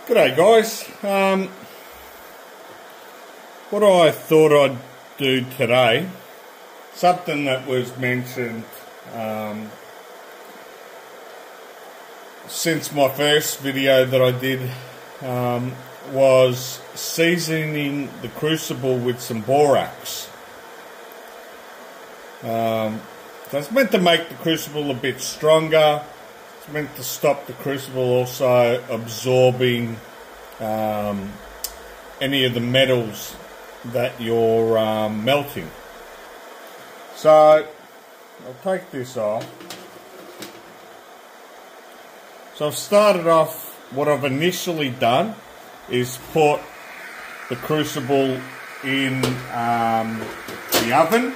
G'day guys, what I thought I'd do today, something that was mentioned since my first video that I did, was seasoning the Crucible with some borax. So it's meant to make the Crucible a bit stronger. It's meant to stop the Crucible also absorbing any of the metals that you're melting. So I'll take this off. So I've started off, what I've initially done is put the Crucible in the oven,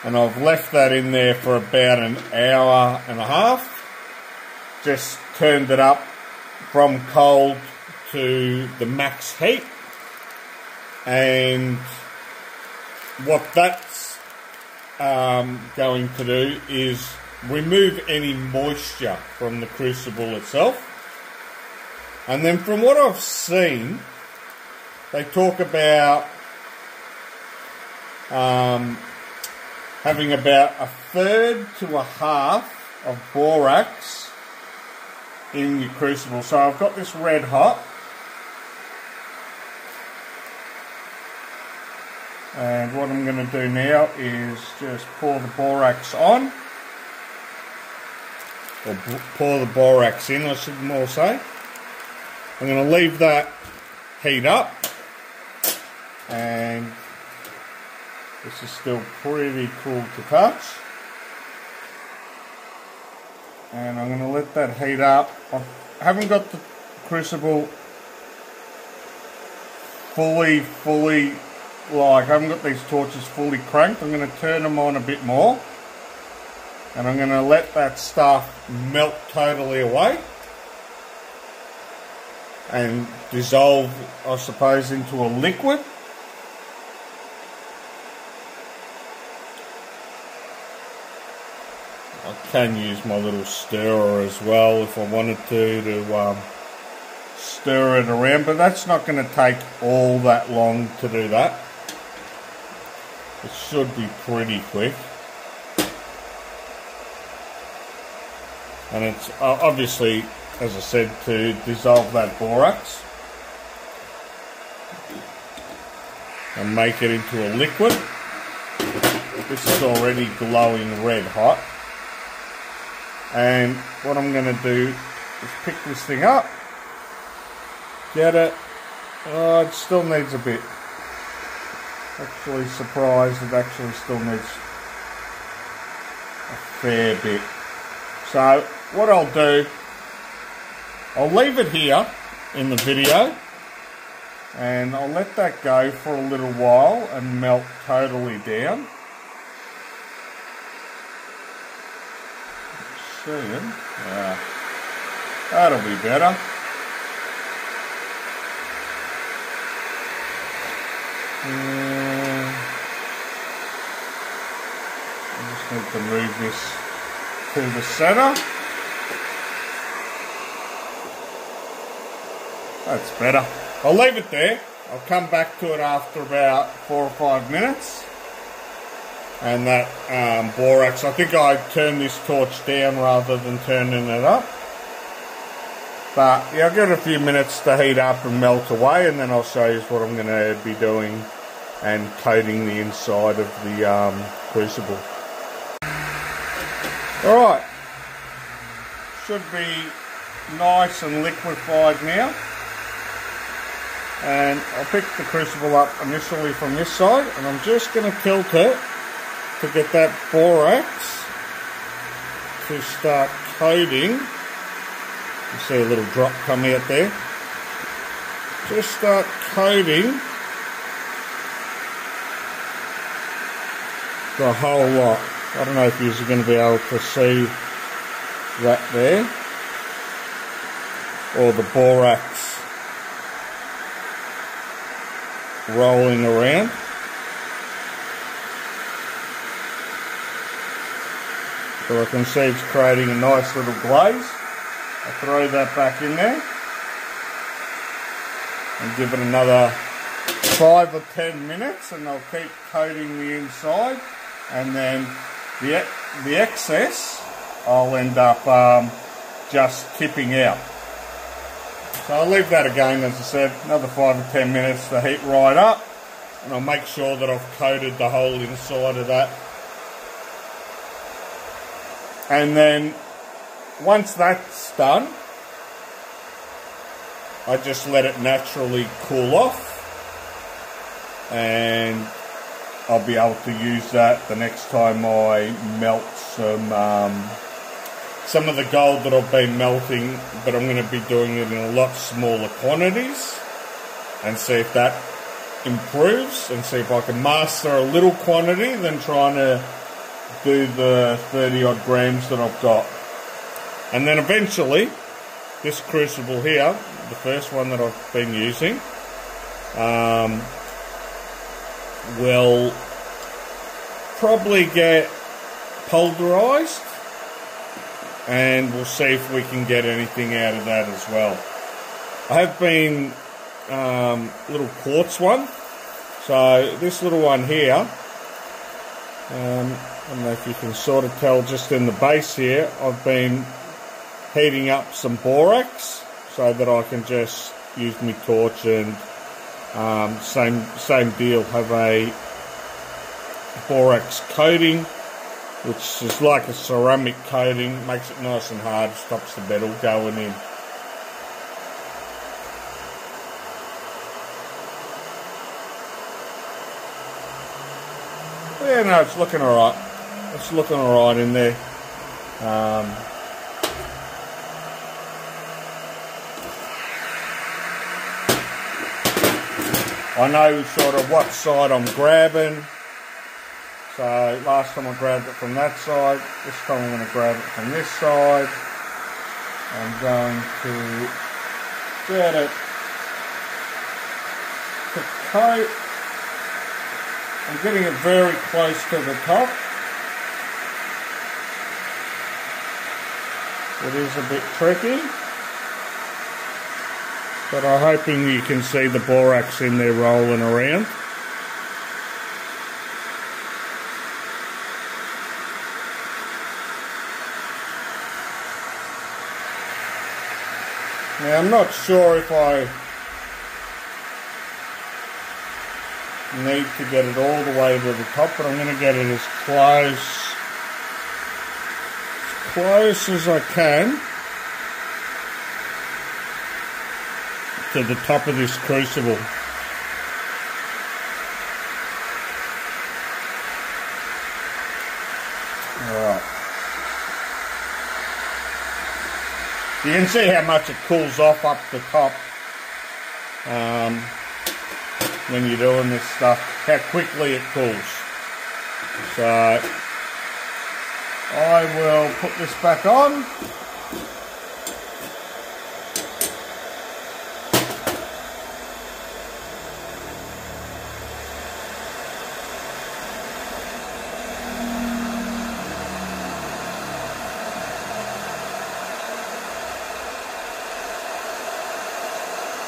and I've left that in there for about an hour and a half. Just turned it up from cold to the max heat, and what that's going to do is remove any moisture from the Crucible itself. And then from what I've seen, they talk about having about a third to a half of borax in your Crucible. So I've got this red hot, and what I'm going to do now is just pour the borax on, or pour the borax in, I should more say. I'm going to leave that heat up, and this is still pretty cool to touch. And I'm going to let that heat up. I haven't got the Crucible fully, like, I haven't got these torches fully cranked. I'm going to turn them on a bit more. And I'm going to let that stuff melt totally away. And dissolve, I suppose, into a liquid. I can use my little stirrer as well if I wanted to stir it around, but that's not going to take all that long to do that. It should be pretty quick. And it's obviously, as I said, to dissolve that borax and make it into a liquid. This is already glowing red hot. And what I'm going to do is pick this thing up, get it. Oh, it still needs a bit. Actually surprised, it actually still needs a fair bit. So what I'll do, I'll leave it here in the video, and I'll let that go for a little while and melt totally down. Yeah, that'll be better. I just need to move this to the center. That's better. I'll leave it there. I'll come back to it after about 4 or 5 minutes. And that borax, I think I turned this torch down rather than turning it up. But yeah, I'll give it a few minutes to heat up and melt away, and then I'll show you what I'm going to be doing and coating the inside of the Crucible. Alright, should be nice and liquefied now. And I'll pick the Crucible up initially from this side, and I'm just going to tilt it to get that borax to start coating. You see a little drop come out there. Just start coating the whole lot. I don't know if you're going to be able to see that there, or the borax rolling around. So I can see it's creating a nice little glaze. I'll throw that back in there. and give it another 5 or 10 minutes, and I'll keep coating the inside, and then the excess I'll end up just tipping out. So I'll leave that again, as I said, another 5 or 10 minutes to heat right up, and I'll make sure that I've coated the whole inside of that. And then once that's done, I just let it naturally cool off, and I'll be able to use that the next time I melt some of the gold that I've been melting, but I'm going to be doing it in a lot smaller quantities, and see if that improves, and see if I can master a little quantity than trying to do the 30 odd grams that I've got. And then eventually this crucible here, the first one that I've been using, will probably get pulverized, and we'll see if we can get anything out of that as well. I have been little quartz one, so this little one here, I don't know if you can sort of tell just in the base here, I've been heating up some borax so that I can just use my torch and same deal, have a borax coating, which is like a ceramic coating, makes it nice and hard, stops the metal going in. Yeah, no, it's looking alright. It's looking alright in there. I know sort of what side I'm grabbing. So last time I grabbed it from that side, this time I'm going to grab it from this side. I'm going to get it to coat. I'm getting it very close to the top. It is a bit tricky, but I'm hoping you can see the borax in there rolling around. Now I'm not sure if I need to get it all the way to the top, but I'm going to get it as close as I can to the top of this crucible. Alright. You can see how much it cools off up the top when you're doing this stuff, how quickly it cools. So I will put this back on.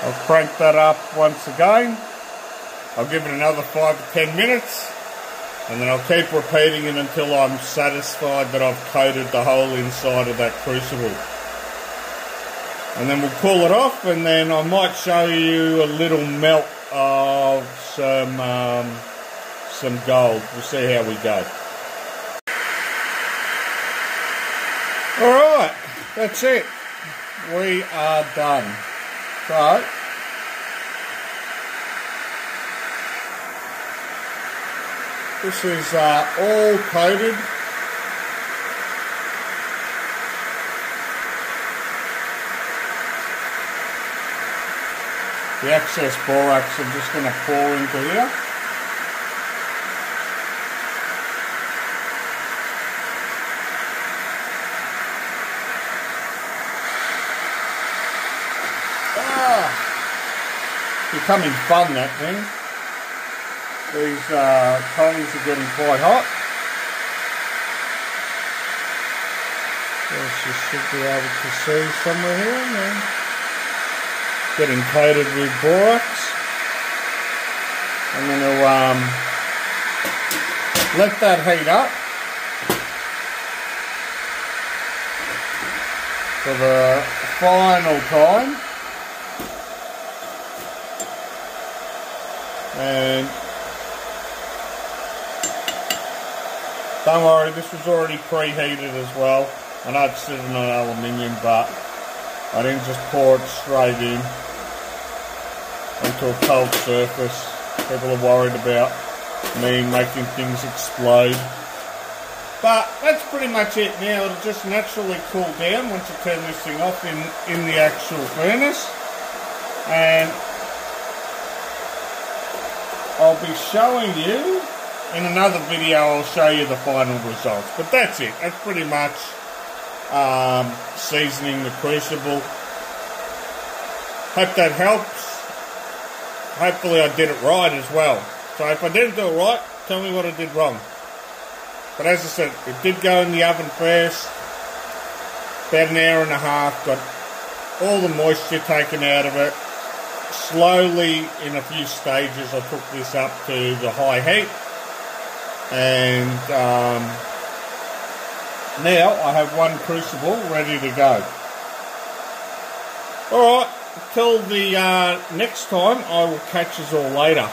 I'll crank that up once again. I'll give it another 5 to 10 minutes, and then I'll keep repeating it until I'm satisfied that I've coated the whole inside of that crucible. And then we'll cool it off, and then I might show you a little melt of some gold. We'll see how we go. Alright, that's it. We are done. So, this is all coated. The excess borax I'm just going to pour into here. Becoming fun, that thing. These tongs are getting quite hot. Yes, you should be able to see somewhere here. Yeah. getting coated with borax. I'm going to let that heat up for the final time. And don't worry, this was already preheated as well. I know it's sitting on aluminium, but I didn't just pour it straight in onto a cold surface. People are worried about me making things explode. But that's pretty much it now. It'll just naturally cool down once you turn this thing off in the actual furnace. And I'll be showing you, in another video I'll show you the final results. But that's it. That's pretty much seasoning the Crucible. Hope that helps. Hopefully I did it right as well. So if I didn't do it right, tell me what I did wrong. But as I said, it did go in the oven first. About an hour and a half. Got all the moisture taken out of it. Slowly, in a few stages, I took this up to the high heat. And now I have one Crucible ready to go. Alright, until the next time, I will catch us all later.